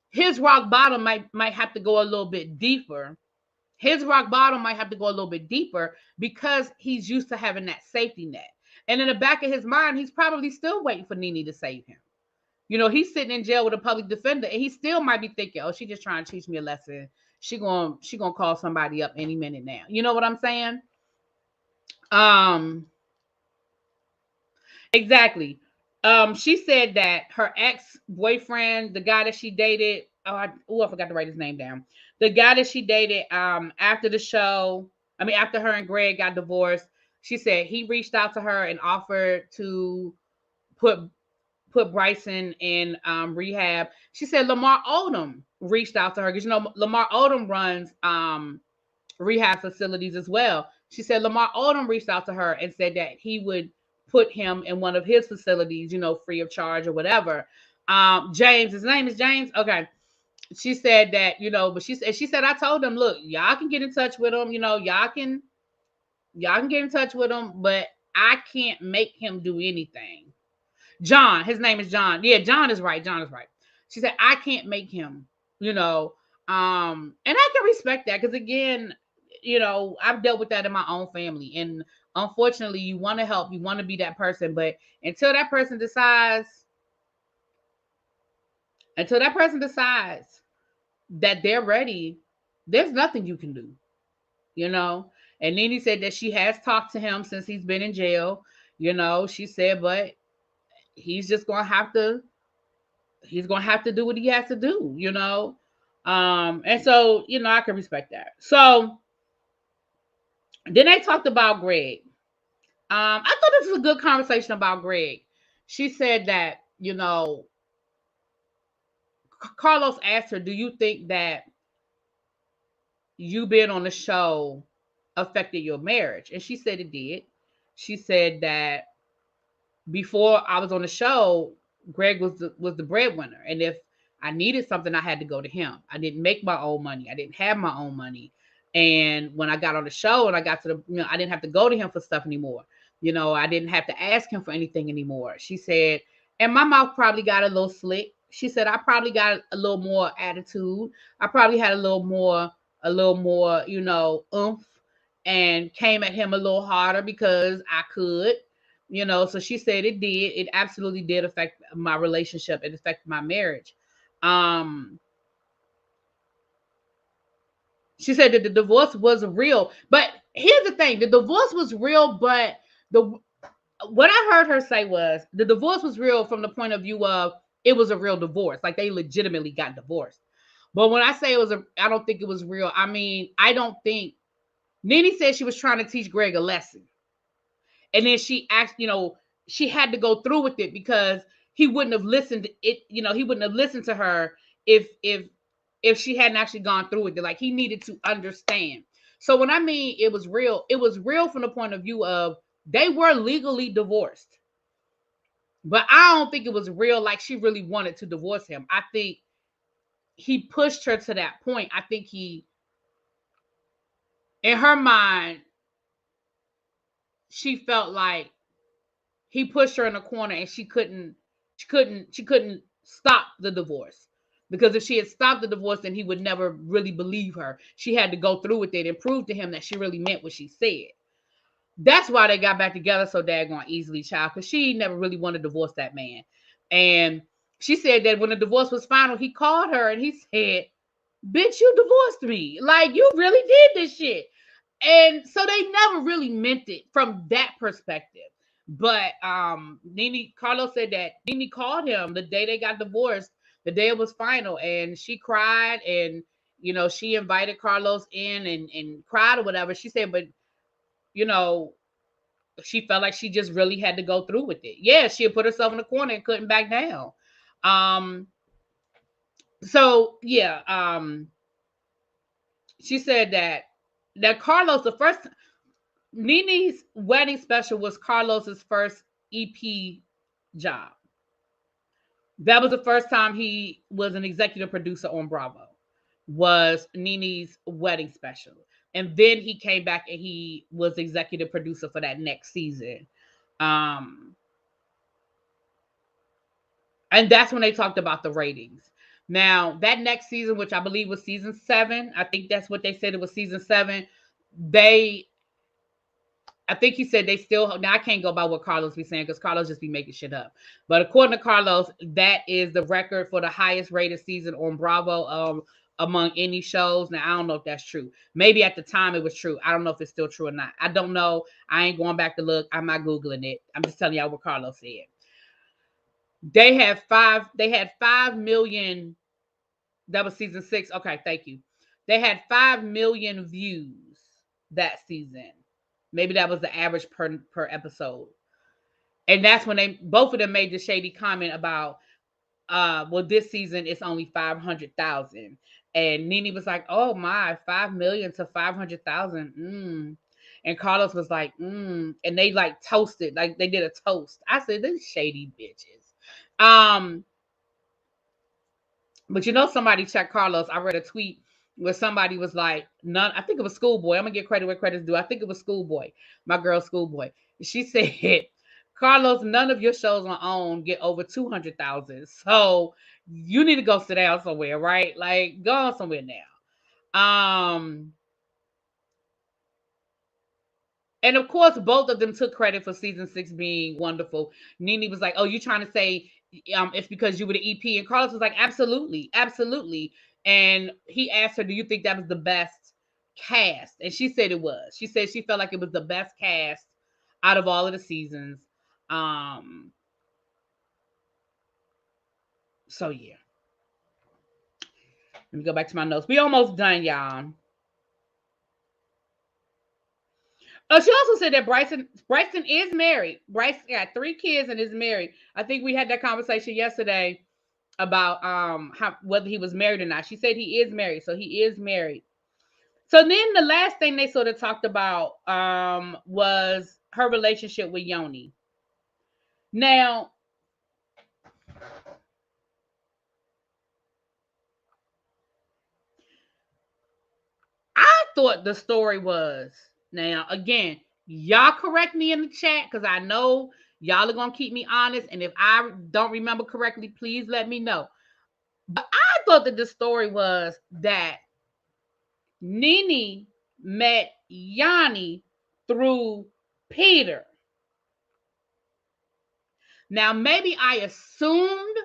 his rock bottom might have to go a little bit deeper. His rock bottom might have to go a little bit deeper, because he's used to having that safety net. And in the back of his mind, he's probably still waiting for NeNe to save him. He's sitting in jail with a public defender, and he still might be thinking, oh, she just trying to teach me a lesson. She gonna call somebody up any minute now. You know what I'm saying? Exactly. She said that her ex-boyfriend, the guy that she dated, I forgot to write his name down. The guy that she dated after the show, after her and Gregg got divorced, she said he reached out to her and offered to put Bryson in rehab. She said Lamar Odom reached out to her, because Lamar Odom runs rehab facilities as well. She said Lamar Odom reached out to her and said that he would put him in one of his facilities, free of charge or whatever. James, his name is James. Okay. She said that, but she said, I told them, look, y'all can get in touch with him. Y'all can get in touch with him, but I can't make him do anything. John, his name is John. Yeah, John is right. She said, I can't make him, and I can respect that, because again, I've dealt with that in my own family, and unfortunately, you want to help, you want to be that person, but until that person decides that they're ready, there's nothing you can do, And NeNe said that she has talked to him since he's been in jail. She said, but he's just gonna have to do what he has to do, and so I can respect that. So then they talked about Gregg. I thought this was a good conversation about Gregg. She said that Carlos asked her, do you think that you being on the show affected your marriage? And she said it did. She said that before I was on the show, Gregg was the breadwinner, and if I needed something, I had to go to him. I didn't make my own money. I didn't have my own money. And when I got on the show and I got to I didn't have to go to him for stuff anymore. I didn't have to ask him for anything anymore. She said, and my mouth probably got a little slick. She said, I probably got a little more attitude. I probably had a little more, oomph, and came at him a little harder because I could. So she said it absolutely did affect my relationship. It affected my marriage. She said that the divorce was real, but here's the thing: the divorce was real, but what I heard her say was the divorce was real from the point of view of it was a real divorce, like they legitimately got divorced. But when I say I don't think it was real. I don't think NeNe said she was trying to teach Gregg a lesson. And then she asked, she had to go through with it because he wouldn't have listened. He wouldn't have listened to her if she hadn't actually gone through with it. Like, he needed to understand. So when it was real from the point of view of they were legally divorced. But I don't think it was real like she really wanted to divorce him. I think he pushed her to that point. I think in her mind, she felt like he pushed her in a corner and she couldn't stop the divorce. Because if she had stopped the divorce, then he would never really believe her. She had to go through with it and prove to him that she really meant what she said. That's why they got back together so daggone easily, child, because she never really wanted to divorce that man. And she said that when the divorce was final, he called her and he said, bitch, you divorced me. Like, you really did this shit. And so they never really meant it from that perspective. But Carlos said that NeNe called him the day they got divorced, the day it was final, and she cried, and she invited Carlos in and cried or whatever. She said, but she felt like she just really had to go through with it. Yeah, she had put herself in the corner and couldn't back down. So yeah, she said that Carlos, the first NeNe's wedding special was Carlos's first EP job. That was the first time he was an executive producer on Bravo, was NeNe's wedding special. And then he came back and he was executive producer for that next season. Um, and that's when they talked about the ratings. Now, that next season, which I believe was season 7, I think that's what they said, it was season 7. They, I think he said they still, now I can't go by what Carlos be saying because Carlos just be making shit up. But according to Carlos, that is the record for the highest rated season on Bravo among any shows. Now, I don't know if that's true. Maybe at the time it was true. I don't know if it's still true or not. I don't know. I ain't going back to look. I'm not Googling it. I'm just telling y'all what Carlos said. They had 5 million. That was season 6. Okay, thank you. They had 5 million views that season. Maybe that was the average per episode. And that's when they both of them made the shady comment about well, this season it's only 500,000. And NeNe was like, oh my, 5 million to 500,000. And Carlos was like, and they like toasted, like they did a toast. I said, these shady bitches. But you know, somebody checked Carlos. I read a tweet where somebody was like, none, I think it was Schoolboy. I'm gonna give credit where credit's due. I think it was Schoolboy, my girl Schoolboy. She said, Carlos, none of your shows on OWN get over 200,000. So you need to go sit down somewhere, right? Like, go on somewhere now. And of course, both of them took credit for season 6 being wonderful. NeNe was like, oh, you trying to say it's because you were the EP? And Carlos was like, absolutely, absolutely. And he asked her, do you think that was the best cast? And she said it was. She said she felt like it was the best cast out of all of the seasons. So yeah. Let me go back to my notes. We almost done, y'all. She also said that Bryson is married. Bryson got 3 kids and is married. I think we had that conversation yesterday about whether he was married or not. She said he is married, so he is married. So then the last thing they sort of talked about was her relationship with Yoni. Now, I thought the story was, now again, y'all correct me in the chat because I know y'all are gonna keep me honest, and if I don't remember correctly, please let me know. But I thought that the story was that NeNe met Yanni through Peter. Now, maybe I assumed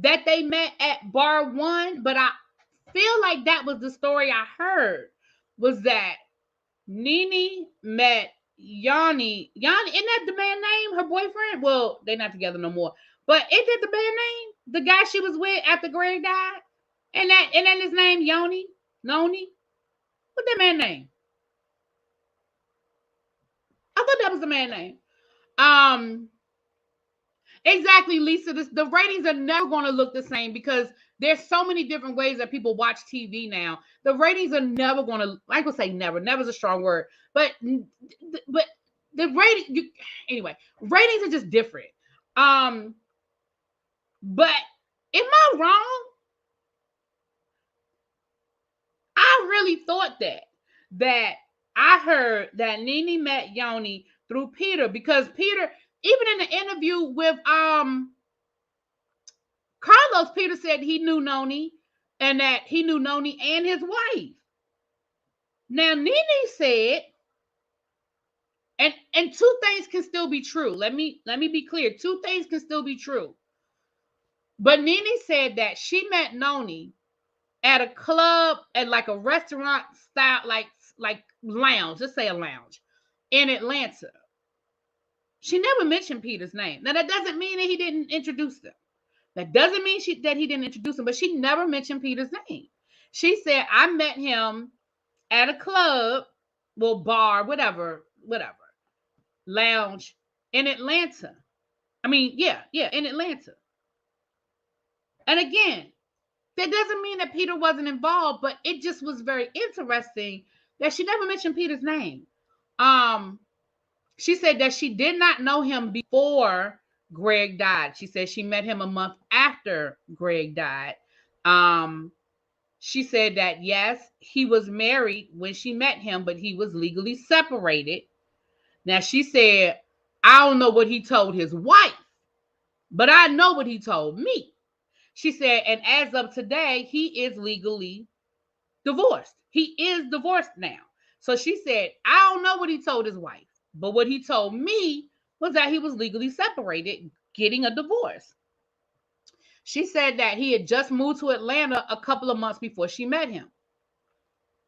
that they met at bar 1, but I feel like that was the story I heard, was that NeNe met Yanni. Yanni, isn't that the man name? Her boyfriend? Well, they're not together no more. But isn't that the man name? The guy she was with after Gregg died? And that his name Yoni? Noni? What that man name? I thought that was the man name. Exactly, Lisa. The ratings are never going to look the same because there's so many different ways that people watch TV now. The ratings are never going to, I would say never. Never is a strong word. But the rating, anyway, ratings are just different. But am I wrong? I really thought that I heard that NeNe met Yoni through Peter, because Peter, even in the interview with Carlos, Peter said he knew Noni and that he knew Noni and his wife. Now NeNe said, and 2 things can still be true. Let me be clear. 2 things can still be true. But NeNe said that she met Noni at a club, at like a restaurant style, like lounge, let's say a lounge in Atlanta. She never mentioned Peter's name. Now that doesn't mean that he didn't introduce them. That doesn't mean that he didn't introduce him, but she never mentioned Peter's name. She said, I met him at a club, well, bar, whatever, lounge in Atlanta. I mean, yeah, in Atlanta. And again, that doesn't mean that Peter wasn't involved, but it just was very interesting that she never mentioned Peter's name. She said that she did not know him before Gregg died. She said she met him a month after Gregg died. She said that yes, he was married when she met him, but he was legally separated. Now she said, I don't know what he told his wife, but I know what he told me. She said, and as of today, he is legally divorced. He is divorced now. So she said, I don't know what he told his wife, but what he told me was that he was legally separated, getting a divorce. She said that he had just moved to Atlanta a couple of months before she met him.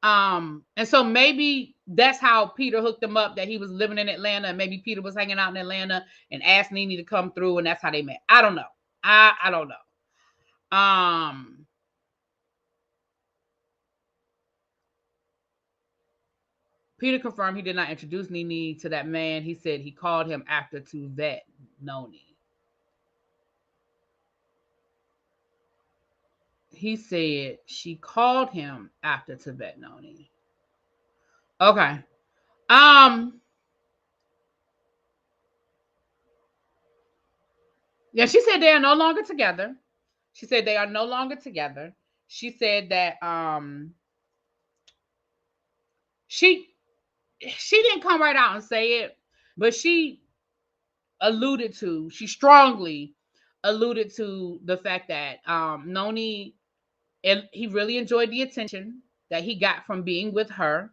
And so maybe that's how Peter hooked him up, that he was living in Atlanta, and maybe Peter was hanging out in Atlanta and asked NeNe to come through, and that's how they met. I don't know. I don't know. Peter confirmed he did not introduce NeNe to that man. He said he called him after to vet NeNe. He said she called him after to vet NeNe. Okay. Yeah, she said they are no longer together. She said they are no longer together. She said that she didn't come right out and say it, but she strongly alluded to the fact that NeNe, he really enjoyed the attention that he got from being with her.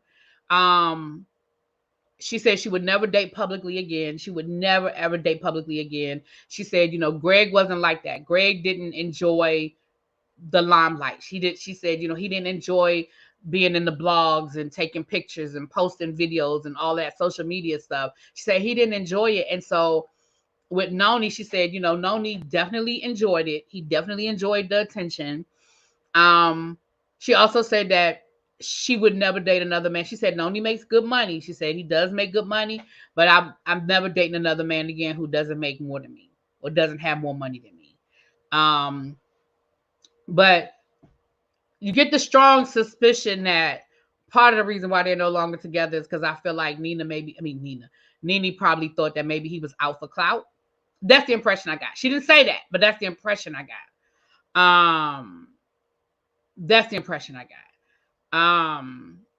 She said she would never date publicly again. She would never, ever date publicly again. She said, Gregg wasn't like that. Gregg didn't enjoy the limelight. She said, he didn't enjoy being in the blogs and taking pictures and posting videos and all that social media stuff. She said he didn't enjoy it. And so with NeNe, she said, NeNe definitely enjoyed it. He definitely enjoyed the attention. She also said that she would never date another man. She said NeNe makes good money. She said he does make good money, but I'm never dating another man again who doesn't make more than me or doesn't have more money than me. But you get the strong suspicion that part of the reason why they're no longer together is because I feel like NeNe probably thought that maybe he was out for clout. That's the impression I got. She didn't say that, but that's the impression I got. That's the impression I got.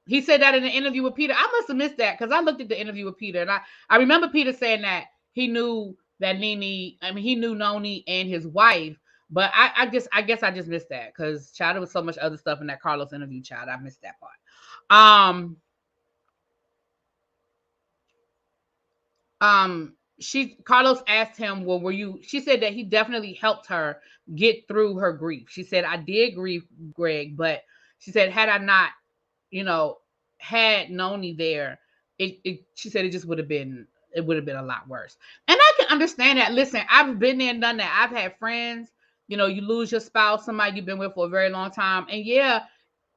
He said that in an interview with Peter. I must have missed that because I looked at the interview with Peter, and I remember Peter saying that he knew that NeNe, he knew NeNe and his wife, but I guess I just missed that because child, there was so much other stuff in that Carlos interview, child. I missed that part. Carlos asked him, well, were you, she said that he definitely helped her get through her grief. She said, I did grieve Gregg, but she said, had I not, had NeNe there, she said it just would have been a lot worse. And I can understand that. Listen, I've been there and done that. I've had friends, you lose your spouse, somebody you've been with for a very long time. And yeah,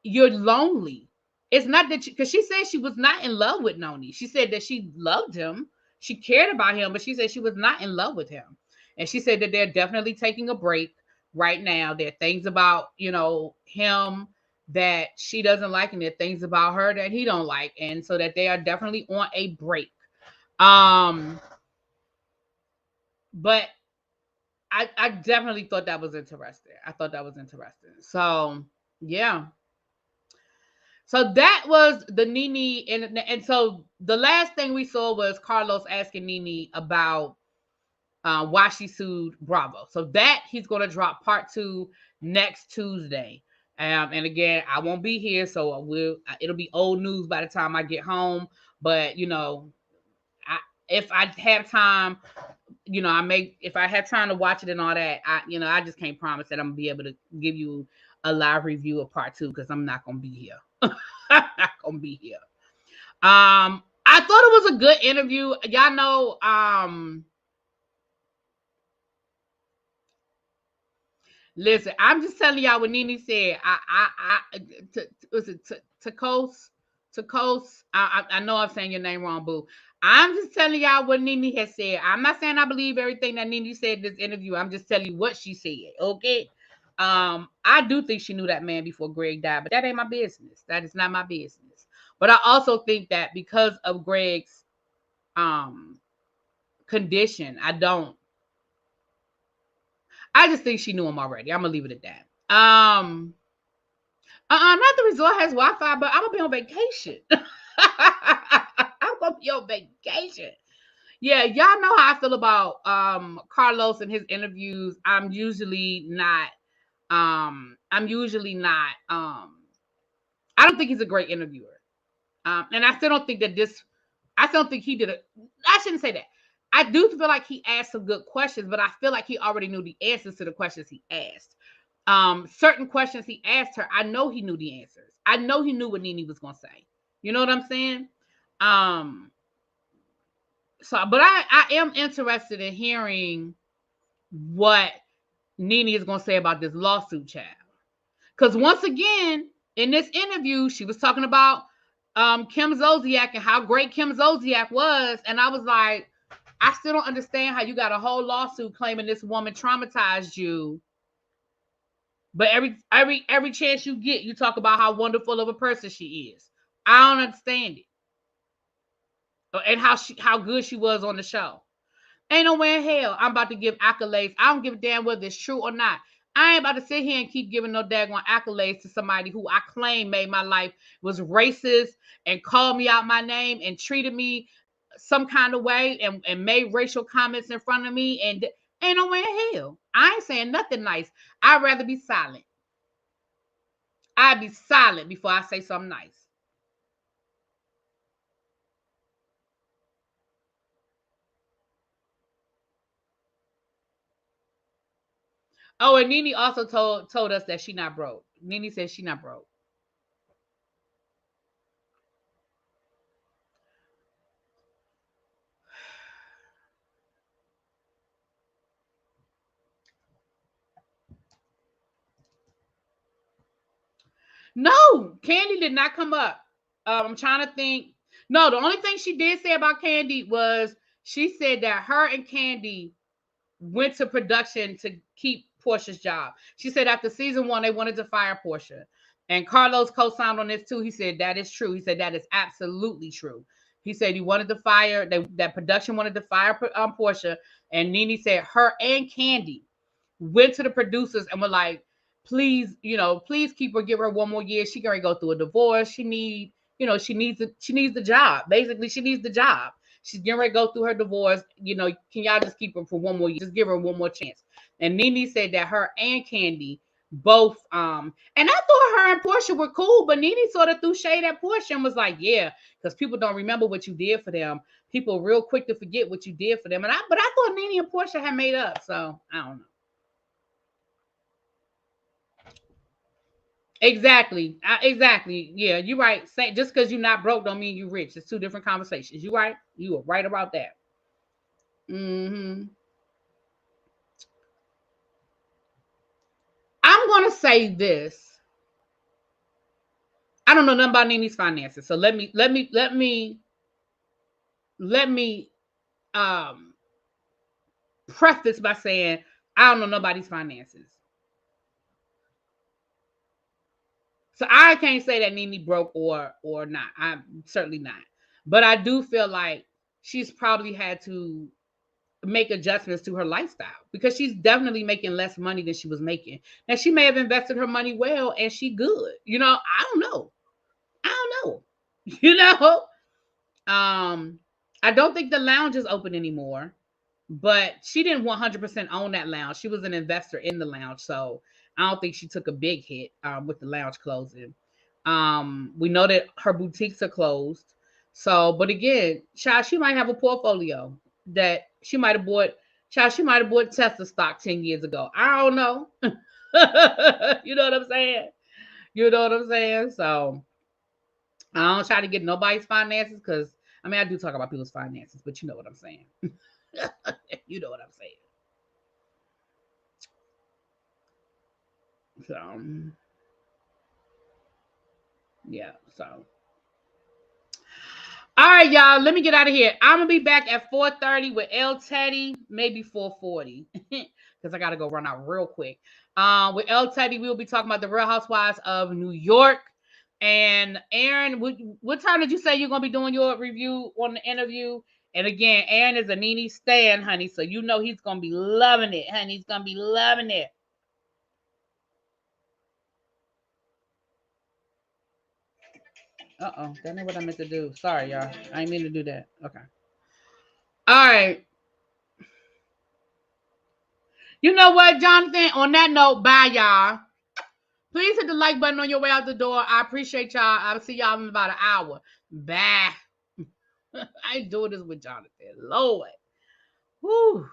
you're lonely. It's not that because she said she was not in love with NeNe. She said that she loved him. She cared about him, but she said she was not in love with him. And she said that they're definitely taking a break right now. There are things about, him that she doesn't like, and there are things about her that he don't like. And so that they are definitely on a break. But I definitely thought that was interesting. I thought that was interesting. So, yeah. So that was the NeNe, and so the last thing we saw was Carlos asking NeNe about why she sued Bravo. So that he's going to drop part 2 next Tuesday. And again, I won't be here, so it'll be old news by the time I get home. But if I have time, if I have time to watch it and all that, I just can't promise that I'm gonna be able to give you a live review of part 2 because I'm not gonna be here. I'm not gonna be here. I thought it was a good interview. Y'all know, listen, I'm just telling y'all what NeNe said. Takos. I know I'm saying your name wrong, boo. I'm just telling y'all what NeNe has said. I'm not saying I believe everything that NeNe said in this interview. I'm just telling you what she said. Okay. I do think she knew that man before Gregg died, but that ain't my business. That is not my business. But I also think that because of Gregg's condition, I don't I just think she knew him already. I'm gonna leave it at that. Not the resort has Wi-Fi, but I'm gonna be on vacation. I'm gonna be on vacation. Yeah, y'all know how I feel about Carlos and his interviews. I'm usually not. I don't think he's a great interviewer. And I still don't think that this. I still don't think he did it. I shouldn't say that. I do feel like he asked some good questions, but I feel like he already knew the answers to the questions he asked. Certain questions he asked her, I know he knew the answers. I know he knew what NeNe was gonna say. You know what I'm saying? So, but I am interested in hearing what NeNe is gonna say about this lawsuit, child. Because once again, in this interview, she was talking about Kim Zolciak and how great Kim Zolciak was, and I was like, I still don't understand how you got a whole lawsuit claiming this woman traumatized you. But every chance you get, you talk about how wonderful of a person she is. I don't understand it. And how good she was on the show. Ain't no way in hell I'm about to give accolades. I don't give a damn whether it's true or not. I ain't about to sit here and keep giving no daggone accolades to somebody who I claim made my life was racist and called me out my name and treated me some kind of way and made racial comments in front of me. And ain't no way in hell. I ain't saying nothing nice. I'd rather be silent. I'd be silent before I say something nice. Oh, and NeNe also told us that she not broke. NeNe said she not broke. No, Kandi did not come up. I'm trying to think. No, the only thing she did say about Kandi was she said that her and Kandi went to production to keep Portia's job. She said after season 1, they wanted to fire Portia. And Carlos co-signed on this too. He said that is true. He said that is absolutely true. He said he wanted to fire, that production wanted to fire Portia. And NeNe said her and Kandi went to the producers and were like, please, please keep her, give her one more year. She gonna go through a divorce. She needs the job. Basically, she needs the job. She's getting ready to go through her divorce. Can y'all just keep her for one more year? Just give her one more chance. And NeNe said that her and Kandi both, and I thought her and Portia were cool, but NeNe sort of threw shade at Portia and was like, yeah, because people don't remember what you did for them. People are real quick to forget what you did for them. But I thought NeNe and Portia had made up. So I don't know. Exactly. Yeah, you're right. Just because you're not broke don't mean you're rich. It's two different conversations. You're right. You are right about that. I'm gonna say this. I don't know nothing about NeNe's finances, so let me preface by saying I don't know nobody's finances. So I can't say that NeNe broke or not. I'm certainly not. But I do feel like she's probably had to make adjustments to her lifestyle because she's definitely making less money than she was making. Now she may have invested her money well and she good. I don't know. I don't think the lounge is open anymore, but she didn't 100% own that lounge. She was an investor in the lounge, so I don't think she took a big hit with the lounge closing. We know that her boutiques are closed. So, but again, child, she might have a portfolio that she might have bought. Child, she might have bought Tesla stock 10 years ago. I don't know. You know what I'm saying? So I don't try to get nobody's finances because I do talk about people's finances, but you know what I'm saying. You know what I'm saying. So yeah, so all right, y'all. Let me get out of here. I'm gonna be back at 4:30 with L Teddy, maybe 4:40, because I gotta go run out real quick. With L Teddy, we'll be talking about the Real Housewives of New York. And Aaron, what time did you say you're gonna be doing your review on the interview? And again, Aaron is a NeNe stan, honey. So you know he's gonna be loving it, honey. He's gonna be loving it. Uh-oh, that ain't what I meant to do. Sorry, y'all. I ain't mean to do that. Okay. All right. You know what, Jonathan? On that note, bye, y'all. Please hit the like button on your way out the door. I appreciate y'all. I'll see y'all in about an hour. Bye. I ain't doing this with Jonathan. Lord. Whew.